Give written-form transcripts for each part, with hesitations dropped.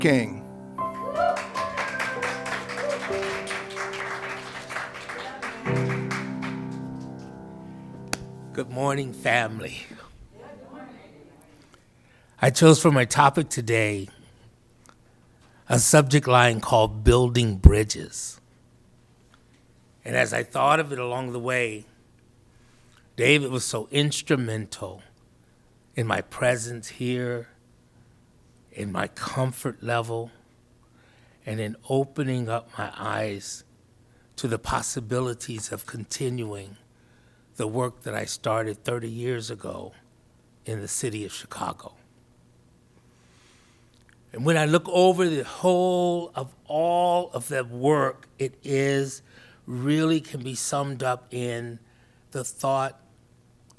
King. Good morning, family. I chose for my topic today a subject line called building bridges. And as I thought of it along the way, David was so instrumental in my presence here, in my comfort level, and in opening up my eyes to the possibilities of continuing the work that I started 30 years ago in the city of Chicago. And when I look over the whole of all of that work, it is really can be summed up in the thought,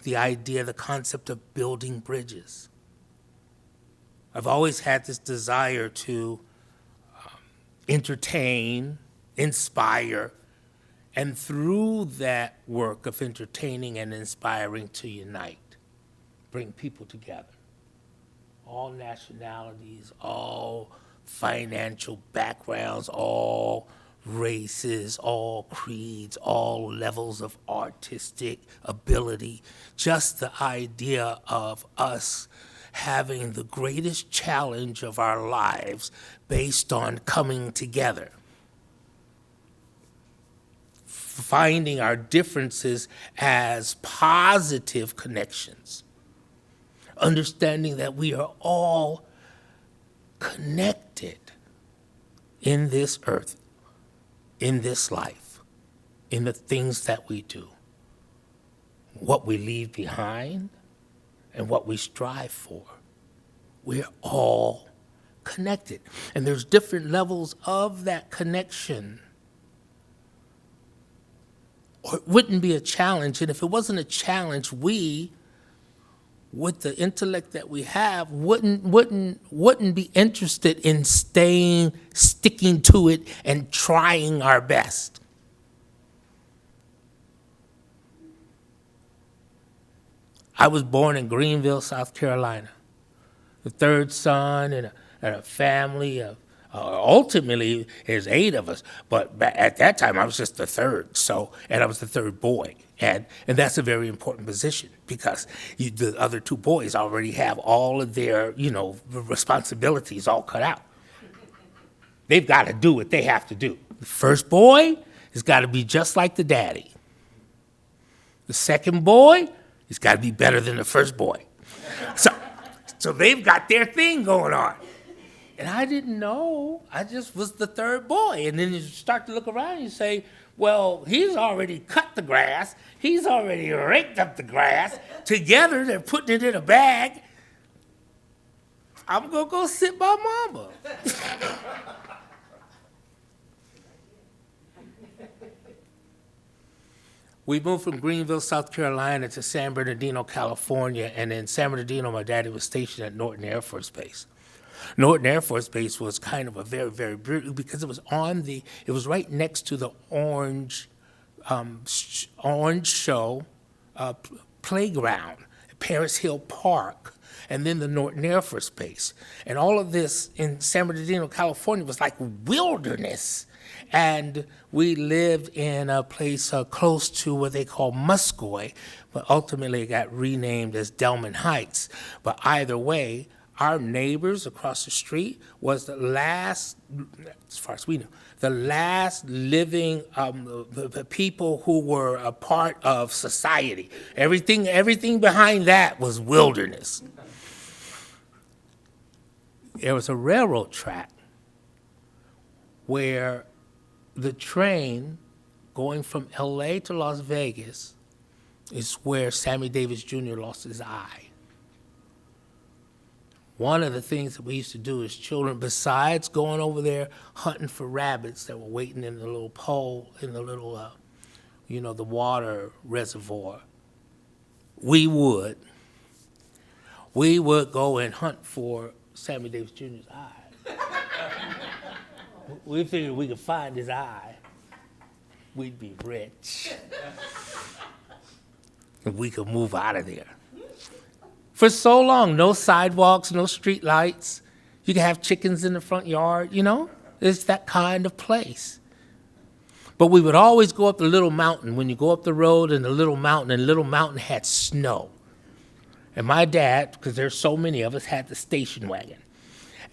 the idea, the concept of building bridges. I've always had this desire to entertain, inspire, and through that work of entertaining and inspiring to unite, bring people together. All nationalities, all financial backgrounds, all races, all creeds, all levels of artistic ability. Just the idea of us having the greatest challenge of our lives based on coming together. Finding our differences as positive connections. Understanding that we are all connected in this earth, in this life, in the things that we do, what we leave behind, and what we strive for. We're all connected. And there's different levels of that connection. Or it wouldn't be a challenge, and if it wasn't a challenge, we, with the intellect that we have, wouldn't be interested in sticking to it and trying our best. I was born in Greenville, South Carolina, the third son in a family of, ultimately there's 8 of us, but at that time I was just the third, and I was the third boy. And that's a very important position because the other 2 boys already have all of their, responsibilities all cut out. They've got to do what they have to do. The first boy has got to be just like the daddy. The second boy has got to be better than the first boy. So they've got their thing going on. And I didn't know. I just was the third boy. And then you start to look around and you say, well, he's already cut the grass. He's already raked up the grass. Together, they're putting it in a bag. I'm going to go sit by mama. We moved from Greenville, South Carolina to San Bernardino, California. And in San Bernardino, my daddy was stationed at Norton Air Force Base. Norton Air Force Base was kind of a very, very beautiful because it was right next to the Orange Show playground, Paris Hill Park, and then the Norton Air Force Base. And all of this in San Bernardino, California was like wilderness. And we lived in a place close to what they call Muscoy, but ultimately it got renamed as Delman Heights. But either way, our neighbors across the street was the last, as far as we know, the last living the people who were a part of society. Everything behind that was wilderness. There was a railroad track where the train going from LA to Las Vegas is where Sammy Davis Jr. lost his eye. One of the things that we used to do as children, besides going over there hunting for rabbits that were waiting in the little pole, in the little, the water reservoir, we would go and hunt for Sammy Davis Jr.'s eye. We figured we could find his eye, we'd be rich. And we could move out of there. For so long, no sidewalks, no street lights. You can have chickens in the front yard, you know? It's that kind of place. But we would always go up the little mountain. When you go up the road and Little Mountain had snow. And my dad, because there's so many of us, had the station wagon.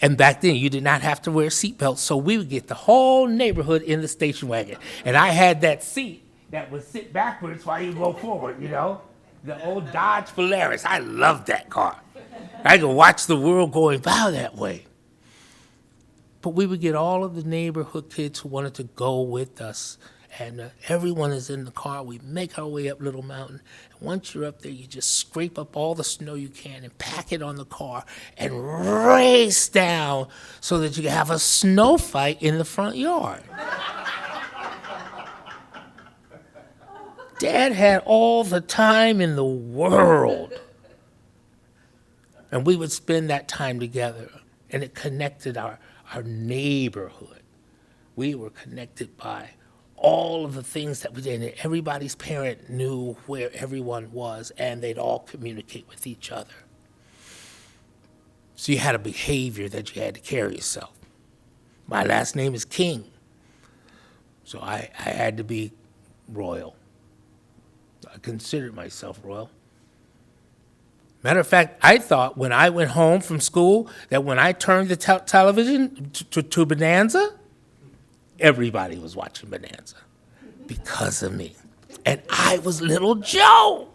And back then, you did not have to wear seatbelts, so we would get the whole neighborhood in the station wagon. And I had that seat that would sit backwards while you go forward, you know? The old Dodge Polaris. I loved that car. I could watch the world going by that way. But we would get all of the neighborhood kids who wanted to go with us. And everyone is in the car. We make our way up Little Mountain. And once you're up there, you just scrape up all the snow you can and pack it on the car and race down so that you can have a snow fight in the front yard. Dad had all the time in the world. And we would spend that time together. And it connected our neighborhood. We were connected by all of the things that we did. And everybody's parent knew where everyone was, and they'd all communicate with each other. So you had a behavior that you had to carry yourself. My last name is King, so I had to be royal. I considered myself royal. Matter of fact, I thought when I went home from school that when I turned the television to Bonanza, everybody was watching Bonanza because of me. And I was Little Joe.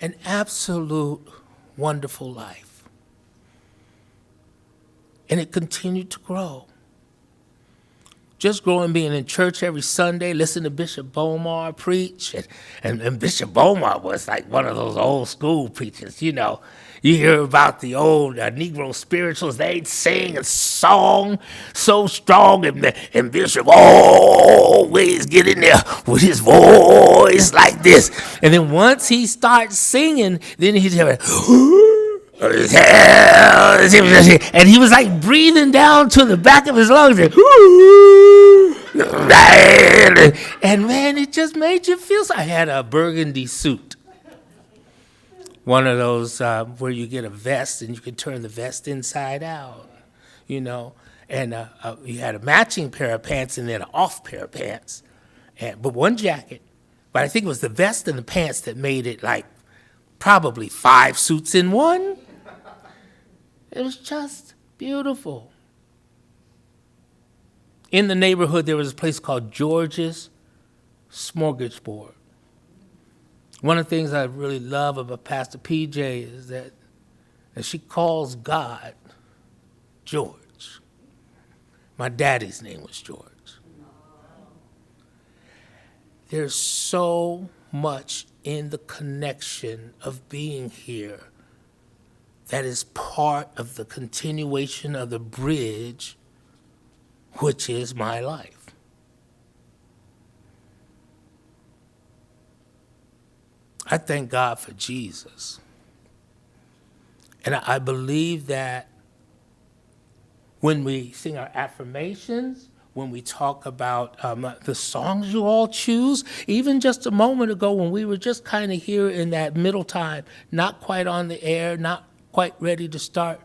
An absolute wonderful life. And it continued to grow. Just growing, being in church every Sunday, listening to Bishop Bomar preach. And Bishop Bomar was like one of those old school preachers, you know. You hear about the old Negro spirituals. They'd sing a song so strong, and Bishop always get in there with his voice like this. And then once he starts singing, then he'd have and he was like breathing down to the back of his lungs. And man, it just made you feel so. I had a burgundy suit. One of those where you get a vest and you can turn the vest inside out, you know. And you had a matching pair of pants and then an off pair of pants. But one jacket. But I think it was the vest and the pants that made it like probably 5 suits in one. It was just beautiful. In the neighborhood, there was a place called George's Smorgasbord. One of the things I really love about Pastor PJ is that she calls God George. My daddy's name was George. There's so much in the connection of being here that is part of the continuation of the bridge, which is my life. I thank God for Jesus. And I believe that when we sing our affirmations, when we talk about the songs you all choose, even just a moment ago when we were just kind of here in that middle time, not quite on the air, not quite ready to start.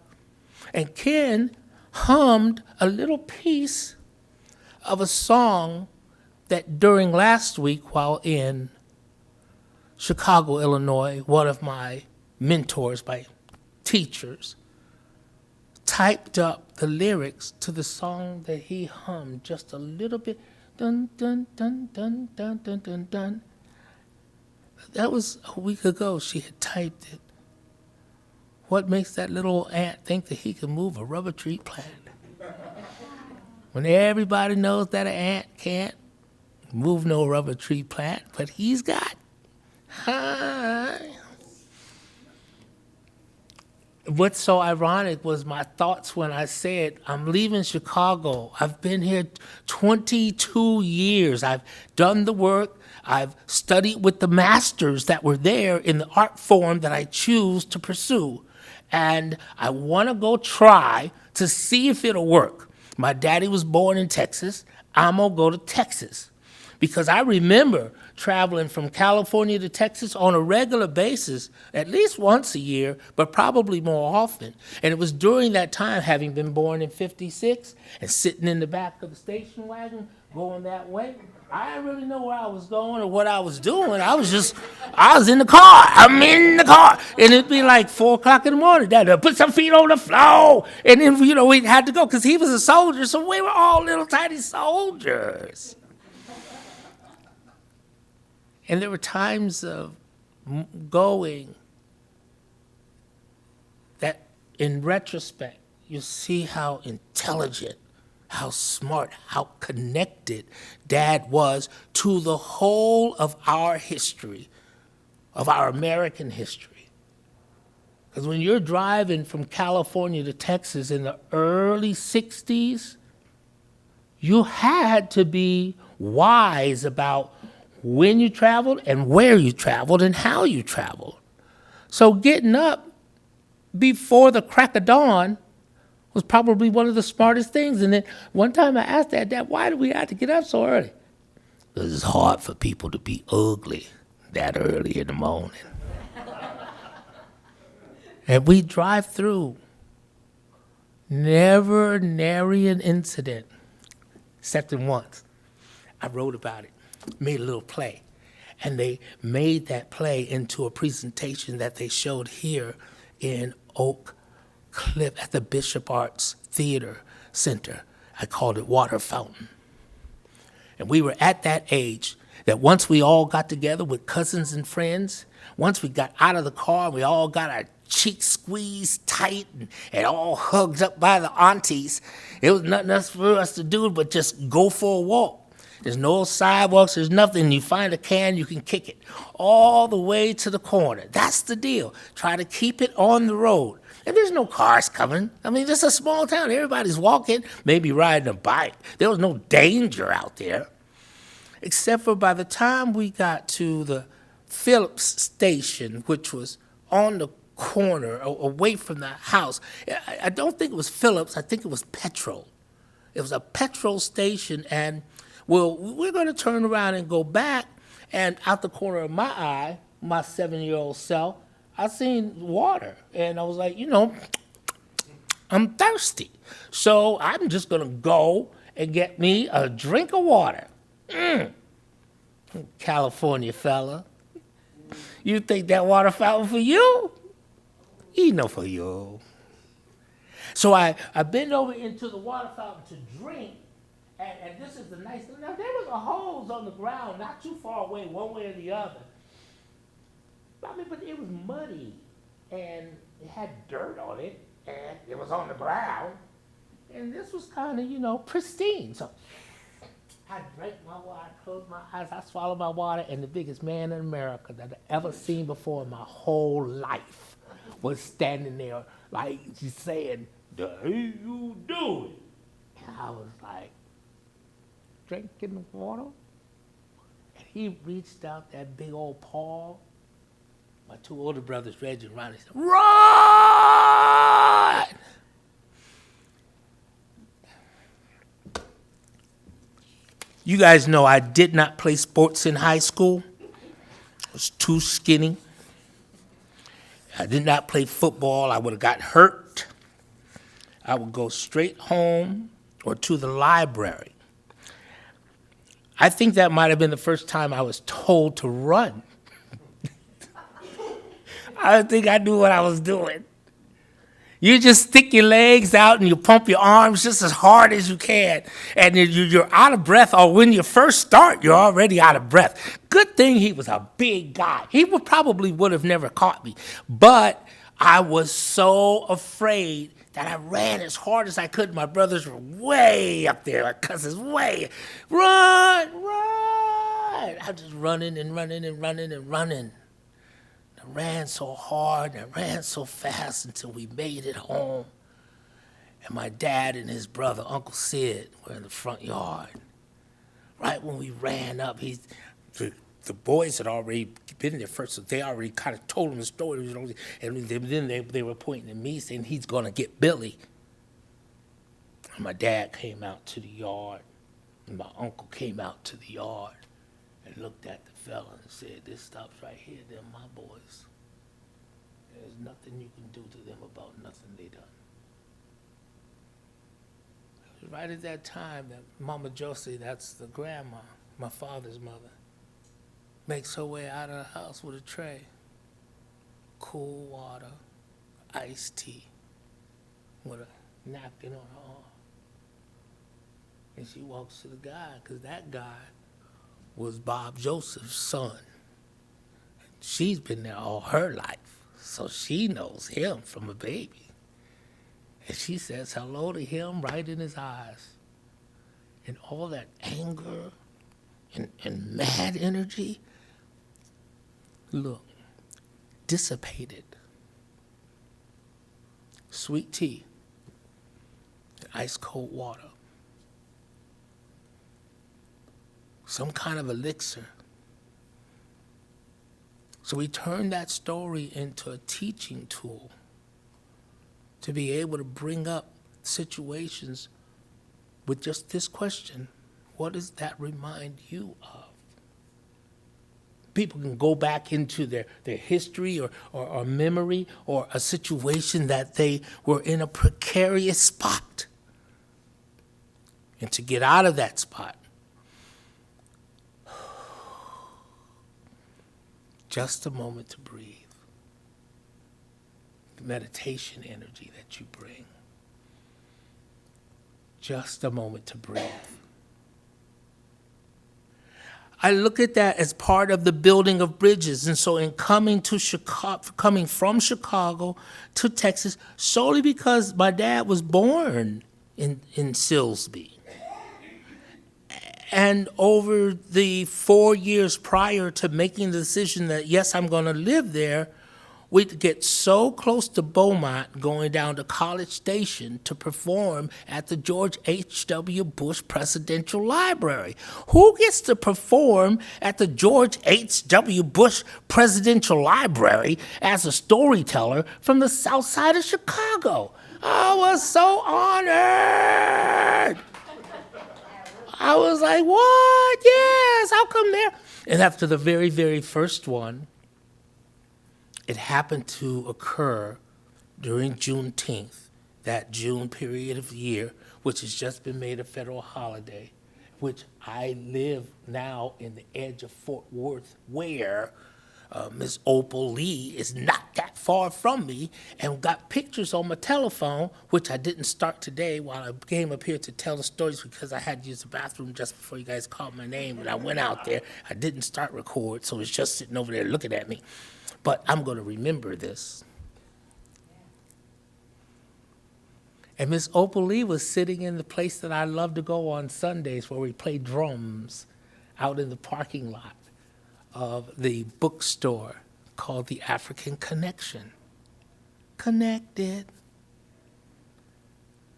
And Ken hummed a little piece of a song that during last week while in Chicago, Illinois, one of my mentors, my teachers, typed up the lyrics to the song that he hummed just a little bit. Dun, dun, dun, dun, dun, dun, dun, dun. That was a week ago. She had typed it. What makes that little ant think that he can move a rubber tree plant? When everybody knows that an ant can't move no rubber tree plant, but he's got. Hi. What's so ironic was my thoughts when I said, I'm leaving Chicago. I've been here 22 years. I've done the work. I've studied with the masters that were there in the art form that I choose to pursue. And I want to go try to see if it'll work. My daddy was born in Texas. I'm going to go to Texas. Because I remember traveling from California to Texas on a regular basis, at least once a year, but probably more often. And it was during that time, having been born in '56 and sitting in the back of the station wagon going that way, I didn't really know where I was going or what I was doing. I was in the car. I'm in the car. And it'd be like 4 o'clock in the morning. Dad, put some feet on the floor. And then, we had to go because he was a soldier, so we were all little tiny soldiers. And there were times of going that, in retrospect, you see how intelligent, how smart, how connected Dad was to the whole of our history, of our American history. Because when you're driving from California to Texas in the early '60s, you had to be wise about when you traveled and where you traveled and how you traveled. So getting up before the crack of dawn was probably one of the smartest things. And then one time I asked Dad, why do we have to get up so early? Because it's hard for people to be ugly that early in the morning. And we drive through, never nary an incident, except in once. I wrote about it. Made a little play. And they made that play into a presentation that they showed here in Oak Cliff at the Bishop Arts Theater Center. I called it Water Fountain. And we were at that age that once we all got together with cousins and friends, once we got out of the car, we all got our cheeks squeezed tight and all hugged up by the aunties, it was nothing else for us to do but just go for a walk. There's no sidewalks, there's nothing. You find a can, you can kick it all the way to the corner. That's the deal. Try to keep it on the road. And there's no cars coming. I mean, it's a small town. Everybody's walking, maybe riding a bike. There was no danger out there. Except for by the time we got to the Phillips station, which was on the corner, away from the house. I don't think it was Phillips. I think it was Petrol. It was a petrol station, and well, we're going to turn around and go back, and out the corner of my eye, my 7-year-old self, I seen water, and I was like, I'm thirsty. So I'm just going to go and get me a drink of water. California fella. You think that water fountain for you? No for you. So I bend over into the water fountain to drink, and this is the nice thing. Now, there was a hose on the ground, not too far away, one way or the other. But it was muddy, and it had dirt on it, and it was on the ground. And this was kind of, pristine. So I drank my water, I closed my eyes, I swallowed my water, and the biggest man in America that I've ever seen before in my whole life was standing there, like she's saying, "The hell you doing?" And I was like, drinking the water. And he reached out that big old paw. My 2 older brothers, Reggie and Ronnie, said, "Run!" You guys know I did not play sports in high school. I was too skinny. I did not play football. I would have got hurt. I would go straight home or to the library. I think that might have been the first time I was told to run. I don't think I knew what I was doing. You just stick your legs out and you pump your arms just as hard as you can. And you're out of breath, or when you first start, you're already out of breath. Good thing he was a big guy. He probably would have never caught me. But I was so afraid that I ran as hard as I could. My brothers were way up there, my cousins way. Run, run. I was just running and running and running and running. I ran so hard and I ran so fast until we made it home. And my dad and his brother, Uncle Sid, were in the front yard. Right when we ran up, the boys had already been there first, so they already kind of told him the story. And then they were pointing at me, saying, "He's going to get Billy." And my dad came out to the yard, and my uncle came out to the yard. and looked at the fella and said, this stops right here, they're my boys. There's nothing you can do to them about nothing they done. It was right at that time that Mama Josie, that's the grandma, my father's mother, makes her way out of the house with a tray. Cool water, iced tea, with a napkin on her arm. And she walks to the guy, because that guy was Bob Joseph's son. She's been there all her life, so she knows him from a baby. And she says hello to him right in his eyes. And all that anger and mad energy, look, dissipated. Sweet tea, and ice cold water. Some kind of elixir. So we turned that story into a teaching tool to be able to bring up situations with just this question: what does that remind you of? People can go back into their history or memory or a situation that they were in a precarious spot. And to get out of that spot, just a moment to breathe. The meditation energy that you bring. Just a moment to breathe. I look at that as part of the building of bridges. And so in coming from Chicago to Texas, solely because my dad was born in Silsbee. And over the 4 years prior to making the decision that, yes, I'm going to live there, we'd get so close to Beaumont, going down to College Station to perform at the George H.W. Bush Presidential Library. Who gets to perform at the George H.W. Bush Presidential Library as a storyteller from the south side of Chicago? I was so honored. I was like, what? Yes, I'll come there. And after the very, very first one, it happened to occur during Juneteenth, that June period of the year, which has just been made a federal holiday, which I live now in the edge of Fort Worth, where Miss Opal Lee is not that far from me, and got pictures on my telephone, which I didn't start today while I came up here to tell the stories because I had to use the bathroom just before you guys called my name, and I went out there. I didn't start record, so it's just sitting over there looking at me. But I'm going to remember this. And Miss Opal Lee was sitting in the place that I love to go on Sundays, where we play drums out in the parking lot of the bookstore called the African Connection. Connected.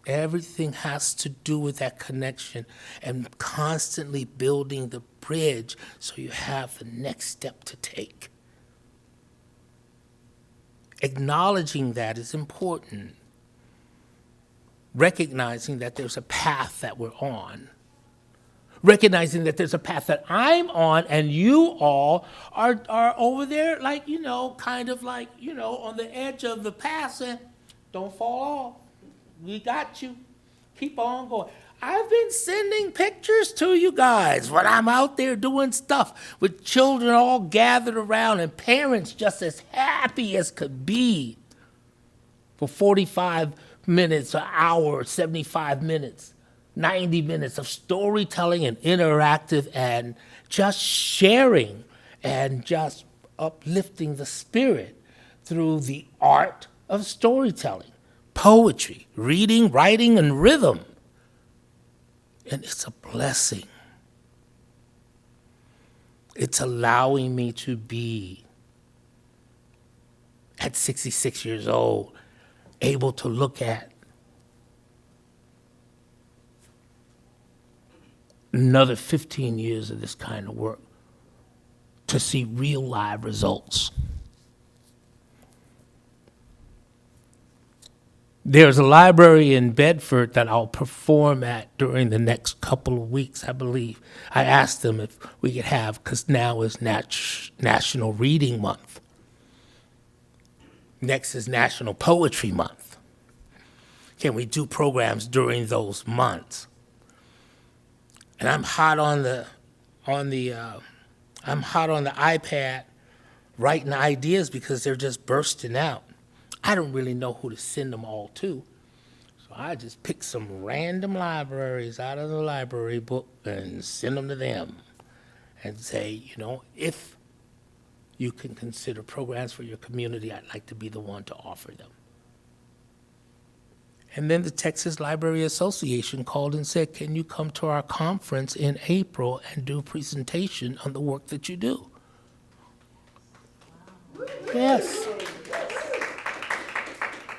Everything has to do with that connection and constantly building the bridge so you have the next step to take. Acknowledging that is important. Recognizing that there's a path that we're on. Recognizing that there's a path that I'm on and you all are over there, like, kind of like, on the edge of the path, and don't fall off. We got you. Keep on going. I've been sending pictures to you guys when I'm out there doing stuff with children all gathered around and parents just as happy as could be for 45 minutes, an hour, 75 minutes, 90 minutes of storytelling and interactive and just sharing and just uplifting the spirit through the art of storytelling, poetry, reading, writing, and rhythm. And it's a blessing. It's allowing me to be, at 66 years old, able to look at another 15 years of this kind of work to see real live results. There's a library in Bedford that I'll perform at during the next couple of weeks, I believe. I asked them if we could have, because now is National Reading Month. Next is National Poetry Month. Can we do programs during those months? And I'm hot on the iPad writing ideas because they're just bursting out. I don't really know who to send them all to. So I just pick some random libraries out of the library book and send them to them and say, if you can consider programs for your community, I'd like to be the one to offer them. And then the Texas Library Association called and said, can you come to our conference in April and do a presentation on the work that you do? Yes.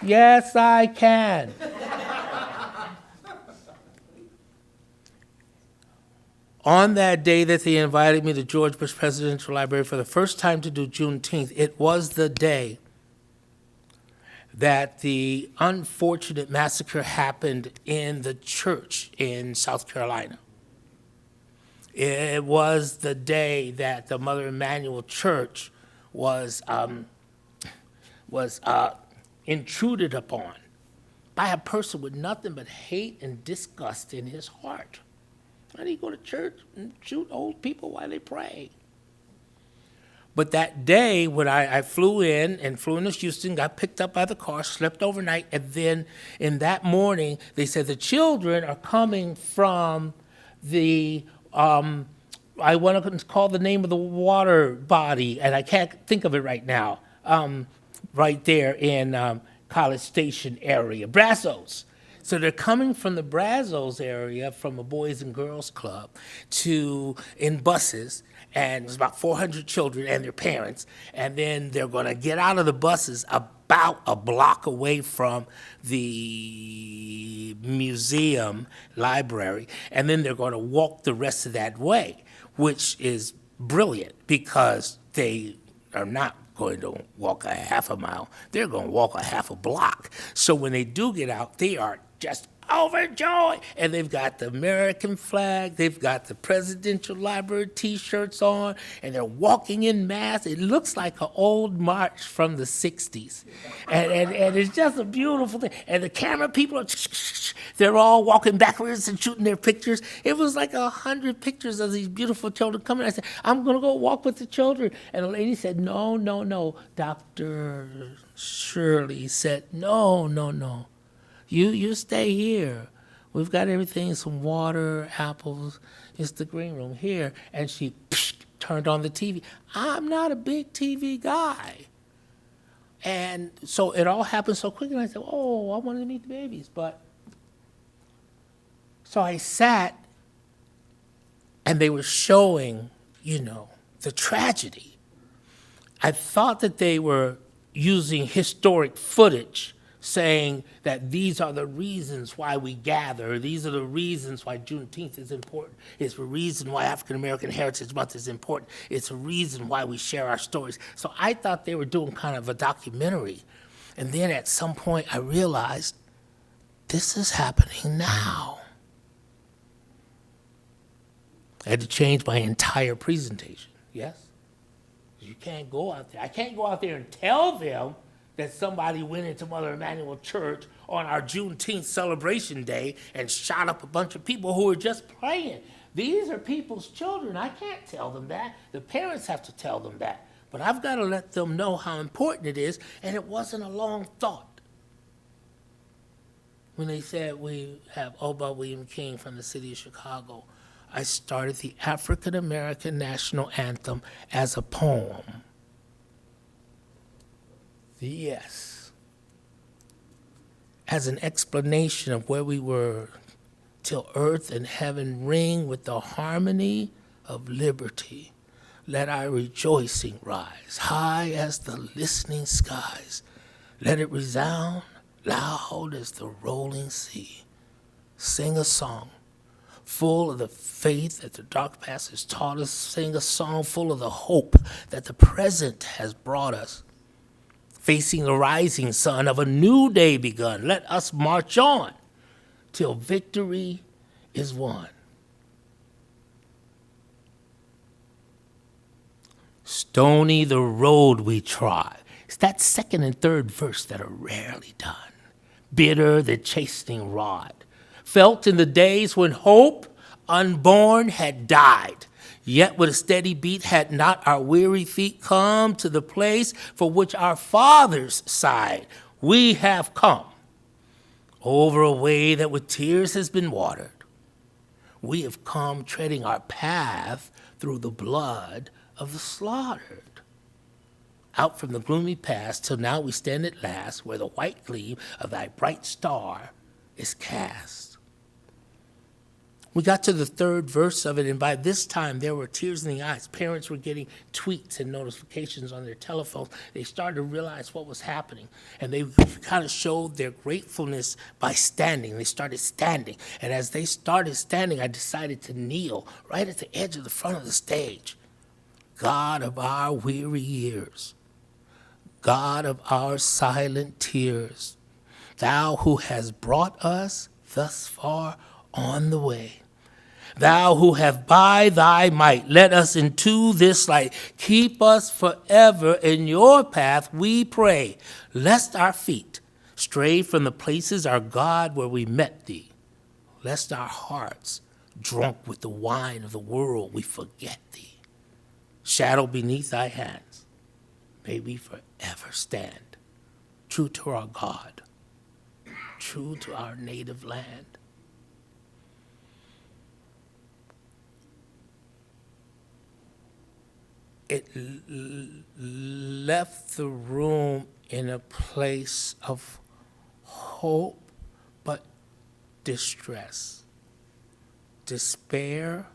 Yes, I can. On that day that they invited me to George Bush Presidential Library for the first time to do Juneteenth, it was the day that the unfortunate massacre happened in the church in South Carolina. It was the day that the Mother Emanuel Church was intruded upon by a person with nothing but hate and disgust in his heart. Why do you go to church and shoot old people while they pray? But that day when I flew in to Houston, got picked up by the car, slept overnight, and then in that morning they said the children are coming from the, I want to call the name of the water body, and I can't think of it right now, right there in College Station area, Brazos. So they're coming from the Brazos area, from a Boys and Girls Club, in buses, and there's about 400 children and their parents, and then they're going to get out of the buses about a block away from the museum library, and then they're going to walk the rest of that way, which is brilliant because they are not going to walk a half a mile. They're going to walk a half a block. So when they do get out, they are just overjoyed. And they've got the American flag, they've got the Presidential Library T-shirts on, and they're walking in mass. It looks like an old march from the 60s. And it's just a beautiful thing. And the camera people are, they're all walking backwards and shooting their pictures. It was like 100 pictures of these beautiful children coming. I said, I'm going to go walk with the children. And the lady said, no. Dr. Shirley said, no. You stay here. We've got everything, some water, apples. It's the green room here. And she turned on the TV. I'm not a big TV guy. And so it all happened so quickly. And I said, I wanted to meet the babies. So I sat, and they were showing, the tragedy. I thought that they were using historic footage, saying that these are the reasons why we gather, these are the reasons why Juneteenth is important, it's the reason why African American Heritage Month is important, it's a reason why we share our stories. So I thought they were doing kind of a documentary. And then at some point I realized this is happening now. I had to change my entire presentation, yes? You can't go out there. I can't go out there and tell them that somebody went into Mother Emanuel Church on our Juneteenth celebration day and shot up a bunch of people who were just praying. These are people's children. I can't tell them that. The parents have to tell them that. But I've got to let them know how important it is, and it wasn't a long thought. When they said we have Oba William King from the city of Chicago, I started the African American National Anthem as a poem. Yes. As an explanation of where we were, till earth and heaven ring with the harmony of liberty. Let our rejoicing rise high as the listening skies. Let it resound loud as the rolling sea. Sing a song full of the faith that the dark past has taught us. Sing a song full of the hope that the present has brought us. facing the rising sun of a new day begun. Let us march on till victory is won. Stony the road we trod. It's that second and third verse that are rarely done. Bitter the chastening rod. Felt in the days when hope unborn had died. Yet with a steady beat had not our weary feet come to the place for which our fathers sighed. We have come over a way that with tears has been watered. We have come treading our path through the blood of the slaughtered. Out from the gloomy past till now we stand at last where the white gleam of thy bright star is cast. We got to the third verse of it, and by this time there were tears in the eyes. Parents were getting tweets and notifications on their telephones. They started to realize what was happening, and they kind of showed their gratefulness by standing. They started standing, and as they started standing, I decided to kneel right at the edge of the front of the stage. God of our weary years, God of our silent tears, thou who has brought us thus far on the way. Thou who have by thy might led us into this light, keep us forever in your path, we pray, lest our feet stray from the places, our God, where we met thee, lest our hearts, drunk with the wine of the world, we forget thee. Shadow beneath thy hands, may we forever stand, true to our God, true to our native land. It left the room in a place of hope, but distress, despair,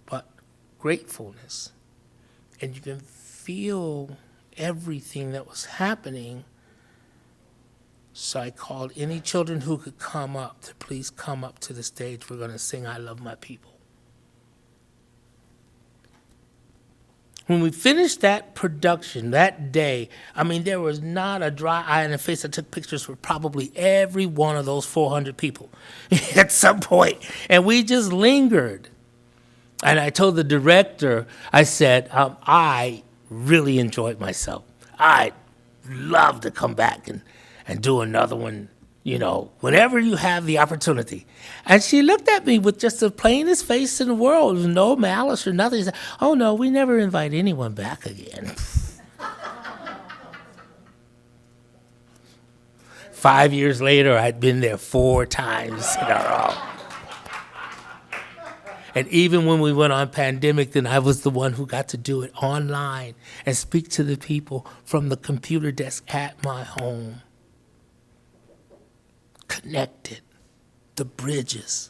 but gratefulness. And you can feel everything that was happening. So I called any children who could come up to please come up to the stage. We're going to sing I Love My People. When we finished that production that day, I mean, there was not a dry eye in the face. I took pictures for probably every one of those 400 people at some point, and we just lingered. And I told the director, I said, I really enjoyed myself. I'd love to come back and do another one, whenever you have the opportunity. And she looked at me with just the plainest face in the world, no malice or nothing. She said, oh, no, we never invite anyone back again. 5 years later, I'd been there 4 times in a row. And even when we went on pandemic, then I was the one who got to do it online and speak to the people from the computer desk at my home. Connected, the bridges.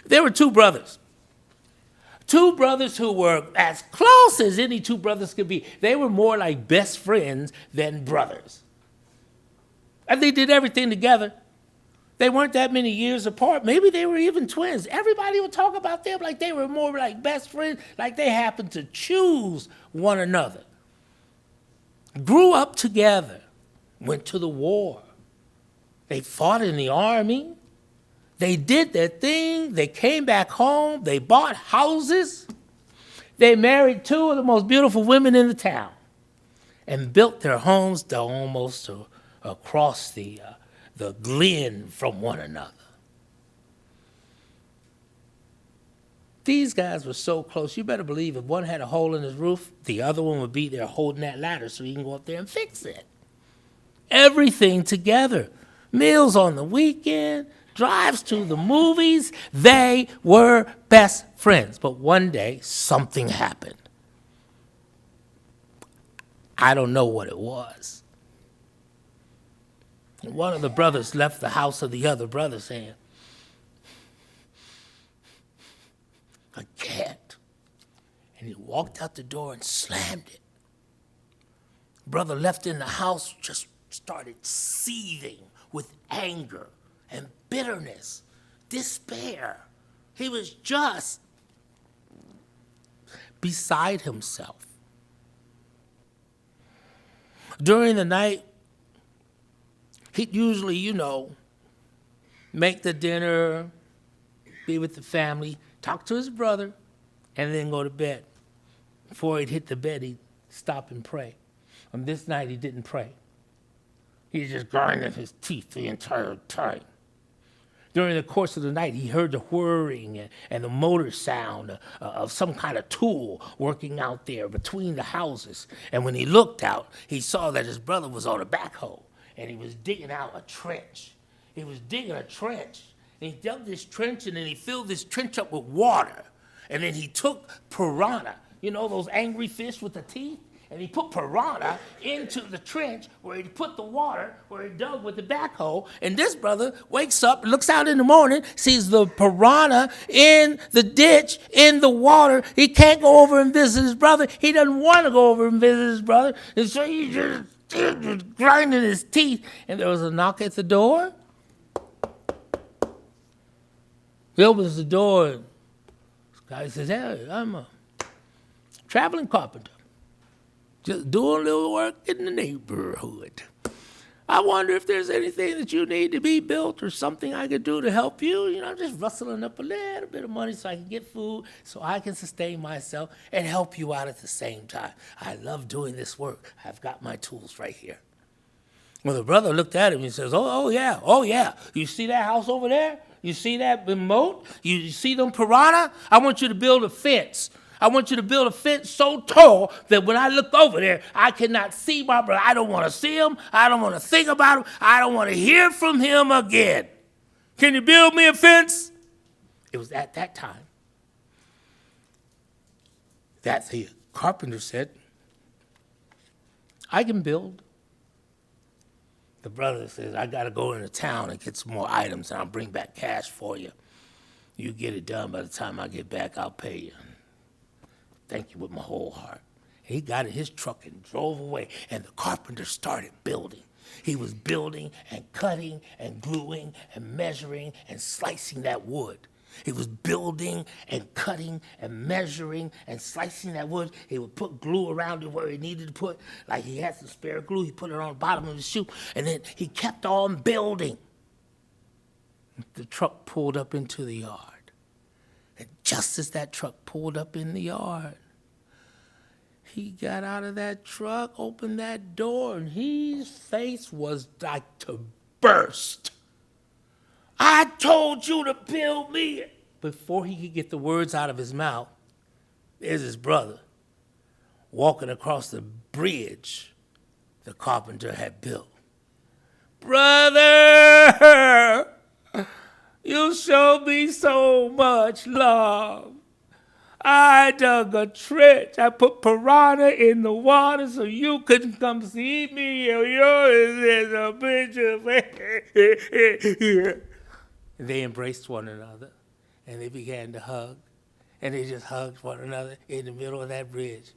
There were 2 brothers. 2 brothers who were as close as any 2 brothers could be. They were more like best friends than brothers. And they did everything together. They weren't that many years apart. Maybe they were even twins. Everybody would talk about them like they were more like best friends, like they happened to choose one another. Grew up together, went to the war. They fought in the army. They did their thing. They came back home. They bought houses. They married 2 of the most beautiful women in the town and built their homes to almost across the glen from one another. These guys were so close. You better believe if one had a hole in his roof, the other one would be there holding that ladder so he can go up there and fix it. Everything together. Meals on the weekend, drives to the movies. They were best friends. But one day, something happened. I don't know what it was. And one of the brothers left the house of the other brother saying, I can't. And he walked out the door and slammed it. Brother left in the house, just started seething with anger and bitterness, despair. He was just beside himself. During the night, he'd usually, make the dinner, be with the family, talk to his brother, and then go to bed. Before he'd hit the bed, he'd stop and pray. On this night, he didn't pray. He was just grinding his teeth the entire time. During the course of the night, he heard the whirring and the motor sound of some kind of tool working out there between the houses. And when he looked out, he saw that his brother was on a backhoe, and he was digging out a trench. He was digging a trench, and he dug this trench, and then he filled this trench up with water. And then he took piranha, those angry fish with the teeth? And he put piranha into the trench where he put the water, where he dug with the backhoe. And this brother wakes up, looks out in the morning, sees the piranha in the ditch, in the water. He can't go over and visit his brother. He doesn't want to go over and visit his brother. And so he's just grinding his teeth. And there was a knock at the door. He opens the door, and this guy says, "Hey, I'm a traveling carpenter. Just doing a little work in the neighborhood. I wonder if there's anything that you need to be built or something I could do to help you. Just rustling up a little bit of money so I can get food, so I can sustain myself and help you out at the same time. I love doing this work. I've got my tools right here." Well, the brother looked at him and says, oh yeah. You see that house over there? You see that moat? You see them piranha? I want you to build a fence. I want you to build a fence so tall that when I look over there, I cannot see my brother. I don't want to see him. I don't want to think about him. I don't want to hear from him again. Can you build me a fence? It was at that time that the carpenter said, "I can build." The brother says, "I got to go into town and get some more items, and I'll bring back cash for you. You get it done. By the time I get back, I'll pay you. Thank you with my whole heart." He got in his truck and drove away, and the carpenter started building. He was building and cutting and gluing and measuring and slicing that wood. He was building and cutting and measuring and slicing that wood. He would put glue around it where he needed to put, like he had some spare glue. He put it on the bottom of his shoe, and then he kept on building. The truck pulled up into the yard. And just as that truck pulled up in the yard, he got out of that truck, opened that door, and his face was like to burst. "I told you to build me." Before he could get the words out of his mouth, there's his brother walking across the bridge the carpenter had built. "Brother, you showed me so much love. I dug a trench. I put piranha in the water so you couldn't come see me. Yours is a picture." They embraced one another, and they began to hug. And they just hugged one another in the middle of that bridge.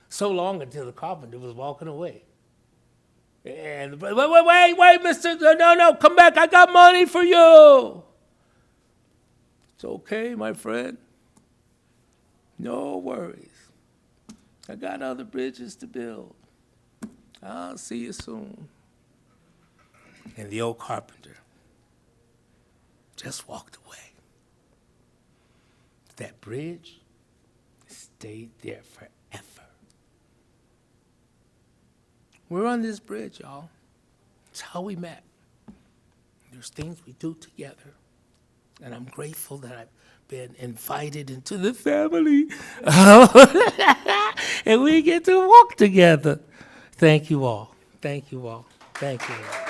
So long until the carpenter was walking away. And the brother, wait, mister, no, come back. I got money for you. "It's okay, my friend. No worries. I got other bridges to build. I'll see you soon." And the old carpenter just walked away. That bridge stayed there forever. We're on this bridge, y'all. It's how we met. There's things we do together. And I'm grateful that I've been invited into the family. And we get to walk together. Thank you all. Thank you all. Thank you all.